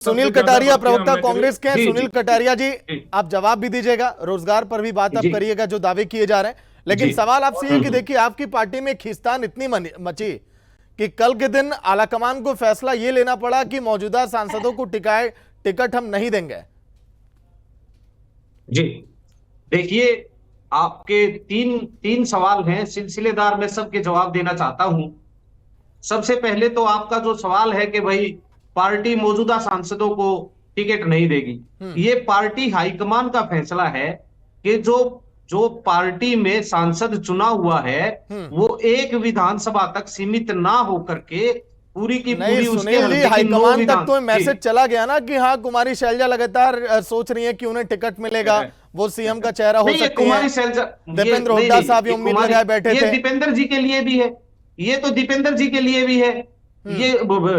सुनील कटारिया प्रवक्ता कांग्रेस के हैं। सुनील कटारिया जी, आप जवाब भी दीजिएगा, रोजगार पर भी बात आप करिएगा जो दावे किए जा रहे हैं, लेकिन सवाल आपसे ये कि देखिए आपकी पार्टी में खींचतान इतनी मची कि कल के दिन आलाकमान को फैसला ये लेना पड़ा कि मौजूदा सांसदों को टिकट हम नहीं देंगे। जी देखिए, आपके तीन सवाल हैं सिलसिलेदार, मैं सबके जवाब देना चाहता हूं। सबसे पहले तो आपका जो सवाल है कि भाई पार्टी मौजूदा सांसदों को टिकट नहीं देगी, ये पार्टी हाईकमान का फैसला है कि जो जो पार्टी में सांसद चुना हुआ है वो एक विधानसभा तक सीमित ना होकर के पूरी की पूरी उसके हल्के हाईकमान तक तो मैसेज चला गया ना कि हाँ कुमारी शैलजा लगातार सोच रही है कि उन्हें टिकट मिलेगा, वो सीएम का चेहरा हो सकती है। कुमारी शैलजा, दीपेंद्र हुड्डा साहब ये उम्मीद लगाए बैठे थे। दीपेंद्र जी के लिए भी है, ये तो दीपेंद्र जी के लिए भी है, ये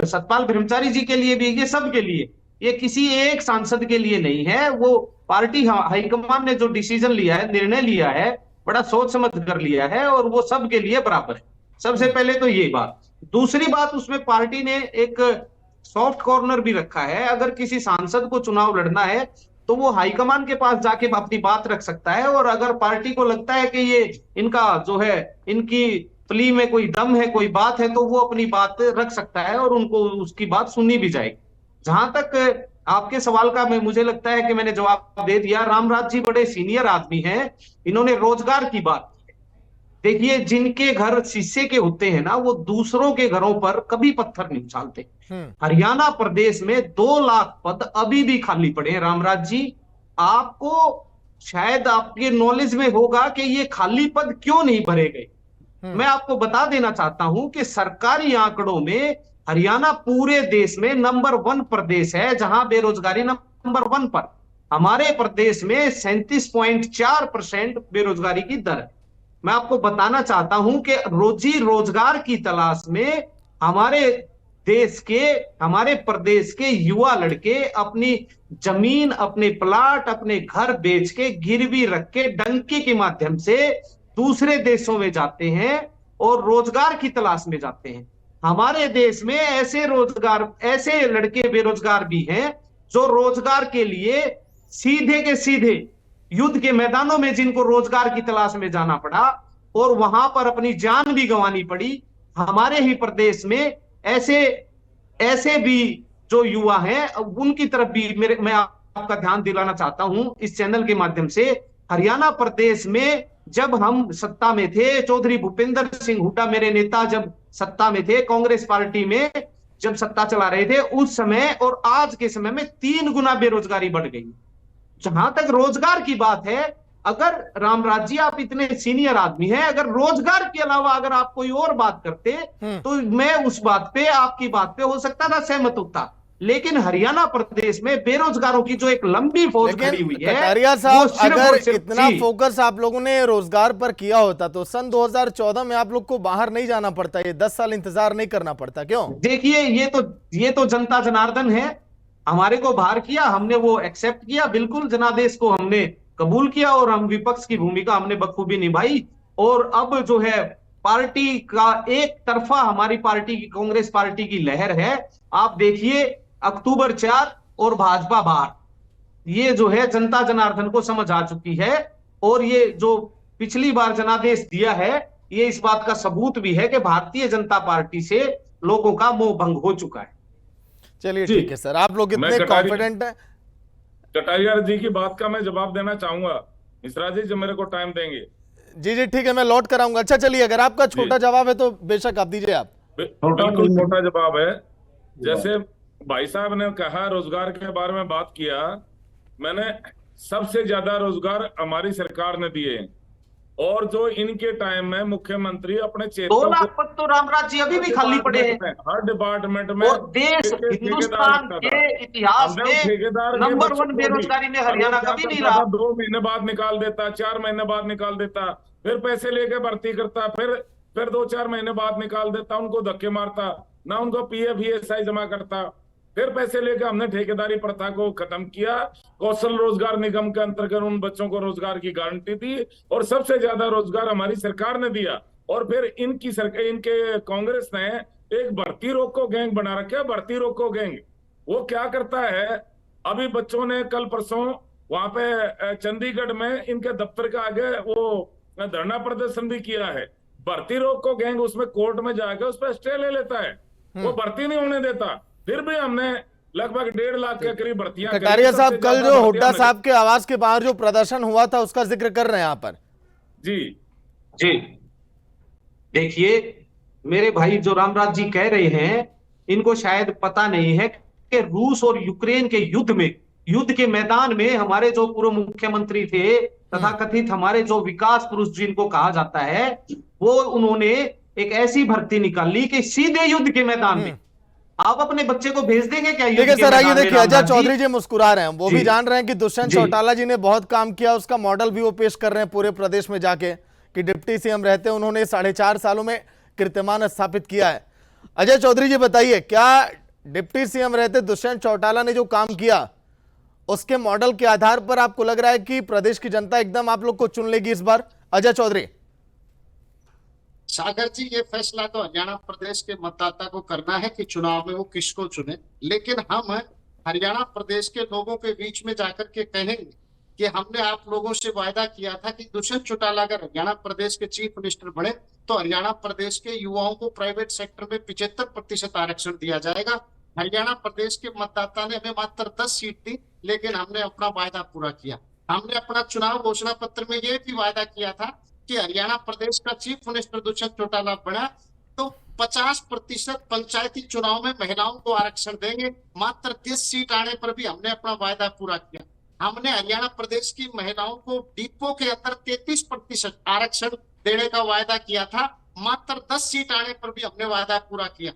सतपाल ब्रह्मचारी जी के लिए भी, ये सब के लिए, ये किसी एक सांसद के लिए नहीं है। वो पार्टी हाईकमान ने जो डिसीजन लिया है, निर्णय लिया है, बड़ा सोच समझ कर लिया है और वो सब के लिए बराबर है। सबसे पहले तो ये बात। दूसरी बात, उसमें पार्टी ने एक सॉफ्ट कॉर्नर भी रखा है। अगर किसी सांसद को चुनाव लड़ना है तो वो हाईकमान के पास जाके अपनी बात रख सकता है, और अगर पार्टी को लगता है कि ये इनका जो है, इनकी प्ली में कोई दम है, कोई बात है, तो वो अपनी बात रख सकता है और उनको उसकी बात सुननी भी जाएगी। जहां तक आपके सवाल का मुझे लगता है कि मैंने जवाब दे दिया। रामराज जी बड़े सीनियर आदमी हैं, इन्होंने रोजगार की बात की। देखिए, जिनके घर शीशे के होते हैं ना, वो दूसरों के घरों पर कभी पत्थर नहीं उछालते। हरियाणा प्रदेश में 2 लाख पद अभी भी खाली पड़े हैं। रामराज जी, आपको शायद आपके नॉलेज में होगा कि ये खाली पद क्यों नहीं भरे गए। मैं आपको बता देना चाहता हूं कि सरकारी आंकड़ों में हरियाणा पूरे देश में नंबर 1 प्रदेश है जहां बेरोजगारी नंबर 1 पर। हमारे प्रदेश में 37.4% बेरोजगारी की दर है। मैं आपको बताना चाहता हूं कि रोजी रोजगार की तलाश में हमारे हमारे प्रदेश के युवा लड़के अपनी जमीन, अपने प्लाट, अपने घर बेच के, गिरवी रख के, डंकी के माध्यम से दूसरे देशों में जाते हैं और रोजगार की तलाश में जाते हैं। हमारे देश में ऐसे लड़के बेरोजगार भी हैं जो रोजगार के लिए सीधे के सीधे युद्ध के मैदानों में, जिनको रोजगार की तलाश में जाना पड़ा और वहां पर अपनी जान भी गंवानी पड़ी। हमारे ही प्रदेश में ऐसे भी जो युवा हैं, उनकी तरफ भी मैं आपका ध्यान दिलाना चाहता हूं इस चैनल के माध्यम से। हरियाणा प्रदेश में जब हम सत्ता में थे, चौधरी भूपेंद्र सिंह हुड्डा मेरे नेता जब सत्ता में थे, कांग्रेस पार्टी में जब सत्ता चला रहे थे, उस समय और आज के समय में 3 गुना बेरोजगारी बढ़ गई। जहां तक रोजगार की बात है, अगर रामराज जी आप इतने सीनियर आदमी हैं, अगर रोजगार के अलावा अगर आप कोई और बात करते तो मैं उस बात पे, आपकी बात पे हो सकता था सहमत होता। लेकिन हरियाणा प्रदेश में बेरोजगारों की जो एक लंबी फौज खड़ी हुई है, कटारिया साहब, अगर इतना फोकस आप लोगों ने रोजगार पर किया होता तो सन 2014 में आप लोग को बाहर नहीं जाना पड़ता, ये 10 साल इंतजार नहीं करना पड़ता, क्यों? देखिए, ये तो जनता जनार्दन है। हमारे को बाहर किया, हमने वो एक्सेप्ट किया, बिल्कुल जनादेश को हमने कबूल किया और हम विपक्ष की भूमिका हमने बखूबी निभाई। और अब जो है पार्टी का एक तरफा, हमारी पार्टी की, कांग्रेस पार्टी की लहर है। आप देखिए, अक्टूबर 4 और भाजपा बाहर, ये जो है जनता जनार्दन को समझ आ चुकी है। और ये जो पिछली बार जनादेश दिया है, ये इस बात का सबूत भी है कि भारतीय जनता पार्टी से लोगों का मोह भंग हो चुका है। चलिए ठीक है सर, आप लोग इतने कॉन्फिडेंट हैं। कटारिया जी की बात का मैं जवाब देना चाहूंगा, मिश्रा जी जब मेरे को टाइम देंगे। जी ठीक है, मैं लौट कर आऊंगा। अच्छा चलिए, अगर आपका छोटा जवाब है तो बेशक आप दीजिए। आप बिल्कुल छोटा जवाब है। जैसे भाई साहब ने कहा, रोजगार के बारे में बात किया, मैंने सबसे ज्यादा रोजगार हमारी सरकार ने दिए, और जो इनके टाइम में मुख्यमंत्री अपने 2 लाख पद तो रामराज जी अभी भी खाली पड़े हैं हर डिपार्टमेंट में। और देश, हिंदुस्तान के इतिहास में नंबर 1 बेरोजगारी में हरियाणा कभी नहीं रहा। 2 महीने बाद निकाल देता, 4 महीने बाद निकाल देता, फिर पैसे लेके भर्ती करता, फिर 2-4 महीने बाद निकाल देता, उनको धक्के मारता, ना उनको पीएफ ईएसआई जमा करता, फिर पैसे लेकर हमने ठेकेदारी प्रथा को खत्म किया, कौशल रोजगार निगम के अंतर्गत उन बच्चों को रोजगार की गारंटी दी, और सबसे ज्यादा रोजगार हमारी सरकार ने दिया। और फिर इनके कांग्रेस ने एक भर्ती रोको गैंग बना रखा है, भर्ती रोको गैंग। वो क्या करता है, अभी बच्चों ने कल परसों वहां पे चंडीगढ़ में इनके दफ्तर के आगे वो धरना प्रदर्शन भी किया है। भर्ती रोको गैंग उसमें कोर्ट में जाके उस पर स्टे ले लेता है, वो भर्ती नहीं होने देता। फिर भी हमने लगभग 1.5 लाख के करीब भर्तियां करी। कटारिया साहब, सबसे कल ज्यादा जो भर्तियां हुड्डा हमने साहब के आवास के बाहर जो प्रदर्शन हुआ था उसका जिक्र कर रहे हैं यहाँ पर। जी जी देखिए, मेरे भाई जो रामराज जी कह रहे हैं, इनको शायद पता नहीं है कि रूस और यूक्रेन के युद्ध के मैदान में हमारे जो पूर्व मुख्यमंत्री थे तथा कथित हमारे जो विकास पुरुष जिनको कहा जाता है, वो उन्होंने एक ऐसी भर्ती निकाली कि सीधे युद्ध के मैदान में आप अपने बच्चे को भेज देंगे क्या? ठीक है युद्ध के सर, आइए मैदान में देखिए अजय रामराज चौधरी जी मुस्कुरा रहे हैं, वो जी। भी जान रहे हैं कि दुष्यंत जी। चौटाला जी ने बहुत काम किया, उसका मॉडल भी वो पेश कर रहे हैं पूरे प्रदेश में जाके कि डिप्टी सीएम रहते हैं उन्होंने 4.5 सालों में कीर्तिमान स्थापित किया है। अजय चौधरी जी बताइए, क्या डिप्टी सीएम रहते दुष्यंत चौटाला ने जो काम किया उसके मॉडल के आधार पर आपको लग रहा है कि प्रदेश की जनता एकदम आप लोग को चुन लेगी इस बार? अजय चौधरी। सागर जी, ये फैसला तो हरियाणा प्रदेश के मतदाता को करना है कि चुनाव में वो किसको चुने, लेकिन हम हरियाणा प्रदेश के लोगों के बीच में जाकर के कहेंगे कि हमने आप लोगों से वायदा किया था कि दुष्यंत चौटाला अगर हरियाणा प्रदेश के चीफ मिनिस्टर बने तो हरियाणा प्रदेश के युवाओं को प्राइवेट सेक्टर में 75% आरक्षण दिया जाएगा। हरियाणा प्रदेश के मतदाता ने हमें मात्र 10 सीट दी, लेकिन हमने अपना वायदा पूरा किया। हमने अपना चुनाव घोषणा पत्र में ये भी वायदा किया था कि हरियाणा प्रदेश का चीफ मिनिस्टर दुष्यंत चौटाला बना तो 50% पंचायती चुनाव में महिलाओं को आरक्षण देंगे। मात्र 30 सीट आने पर भी हमने अपना वायदा पूरा किया। हमने हरियाणा प्रदेश की महिलाओं को डिपो के अंदर 33% आरक्षण देने का वायदा किया था। मात्र 10 सीट आने पर भी हमने वायदा पूरा किया।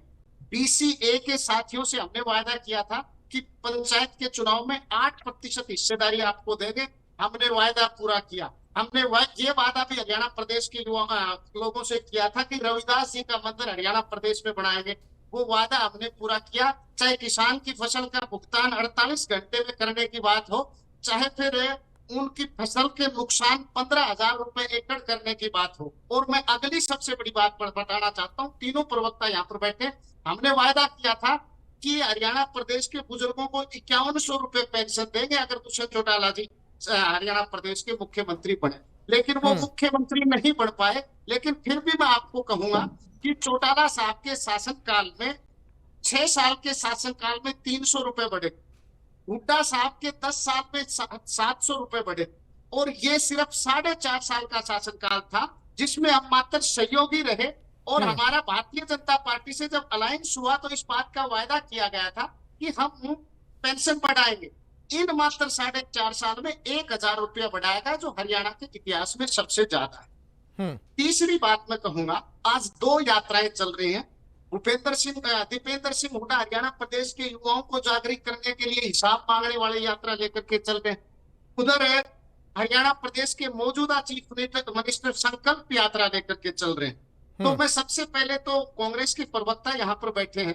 बीसीए के साथियों से हमने वायदा किया था कि पंचायत के चुनाव में 8% हिस्सेदारी आपको देंगे। हमने वायदा पूरा किया। हमने ये वादा भी हरियाणा प्रदेश के युवा लोगों से किया था कि रविदास जी का मंदिर हरियाणा प्रदेश में बनाएंगे। वो वादा हमने पूरा किया। चाहे किसान की फसल का भुगतान 48 घंटे में करने की बात हो, चाहे फिर उनकी फसल के नुकसान 15,000 रुपए एकड़ करने की बात हो। और मैं अगली सबसे बड़ी बात बताना चाहता हूँ, तीनों प्रवक्ता यहाँ पर बैठे, हमने वायदा किया था कि हरियाणा प्रदेश के बुजुर्गों को 5100 रुपए पेंशन देंगे अगर दुष्यंत चौटाला जी हरियाणा प्रदेश के मुख्यमंत्री बने। लेकिन वो मुख्यमंत्री नहीं बन पाए। लेकिन फिर भी मैं आपको कहूंगा कि चौटाला साहब के शासनकाल में 6 साल के शासनकाल में 300 रुपए बढ़े, हुड्डा साहब के 10 साल में 700 रुपए बढ़े, और ये सिर्फ 4.5 साल का शासनकाल था जिसमें हम मात्र सहयोगी रहे। और हमारा भारतीय जनता पार्टी से जब अलायंस हुआ तो इस बात का वायदा किया गया था कि हम पेंशन बढ़ाएंगे। इन मात्र 4.5 साल में 1000 रुपया बढ़ाएगा, जो हरियाणा के इतिहास में सबसे ज्यादा है। तीसरी बात मैं कहूंगा, आज 2 यात्राएं चल रही हैं। दीपेंद्र सिंह हुड्डा हरियाणा प्रदेश के युवाओं को जागरूक करने के लिए हिसाब मांगने वाली यात्रा लेकर के चल रहे हैं। उधर हरियाणा प्रदेश के मौजूदा चीफ मिनिस्टर संकल्प यात्रा लेकर के चल रहे हैं। तो मैं सबसे पहले तो कांग्रेस के प्रवक्ता यहाँ पर बैठे हैं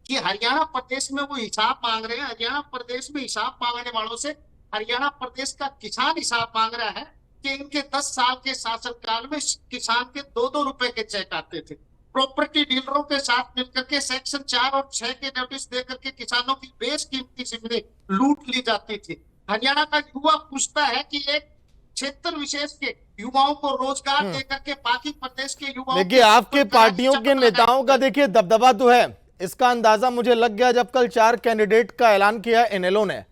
कि हरियाणा प्रदेश में वो हिसाब मांग रहे हैं। हरियाणा प्रदेश में हिसाब मांगने वालों से हरियाणा प्रदेश का किसान हिसाब मांग रहा है कि इनके 10 साल के शासनकाल में किसान के 2-2 रुपए के चेक आते थे। प्रॉपर्टी डीलरों के साथ मिलकर के सेक्शन 4 और 6 के नोटिस देकर के किसानों की बेशकीमती जमीनें लूट ली जाती थी। हरियाणा का युवा पूछता है कि एक क्षेत्र विशेष के युवाओं को रोजगार देकर के बाकी प्रदेश के युवाओं, देखिए आपके पार्टियों के नेताओं का देखिए दबदबा तो है, इसका अंदाजा मुझे लग गया जब कल 4 कैंडिडेट का ऐलान किया इनेलो ने।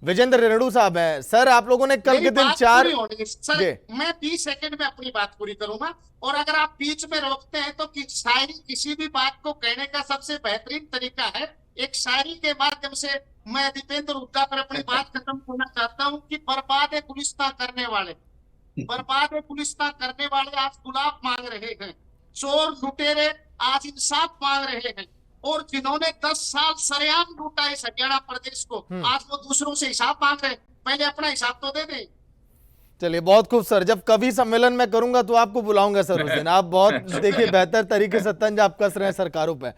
विजेंद्र रेणु साहब हैं सर, आप लोगों ने कल के दिन 4 सर, मैं 20 सेकंड में अपनी बात पूरी करूंगा, और अगर आप बीच में रोकते हैं तो शायरी किसी भी बात को कहने का सबसे बेहतरीन तरीका है एक शायरी के माध्यम से। मैं दीपेंद्र हुड्डा पर अपनी बात खत्म करना चाहता हूँ कि बर्बाद गुलिस्तां करने वाले आज गुलाब मांग रहे हैं, चोर लुटेरे आज इंसाफ मांग रहे हैं, और जिन्होंने 10 साल सरेआम लूटा इस हरियाणा प्रदेश को, आज वो दूसरों से हिसाब मांग रहे हैं। पहले अपना हिसाब तो दे दें। चलिए बहुत खूब सर, जब कभी सम्मेलन में करूंगा तो आपको बुलाऊंगा सर उस दिन। आप बहुत देखिए बेहतर तरीके से तंज आप कस रहे हैं सरकारों पे।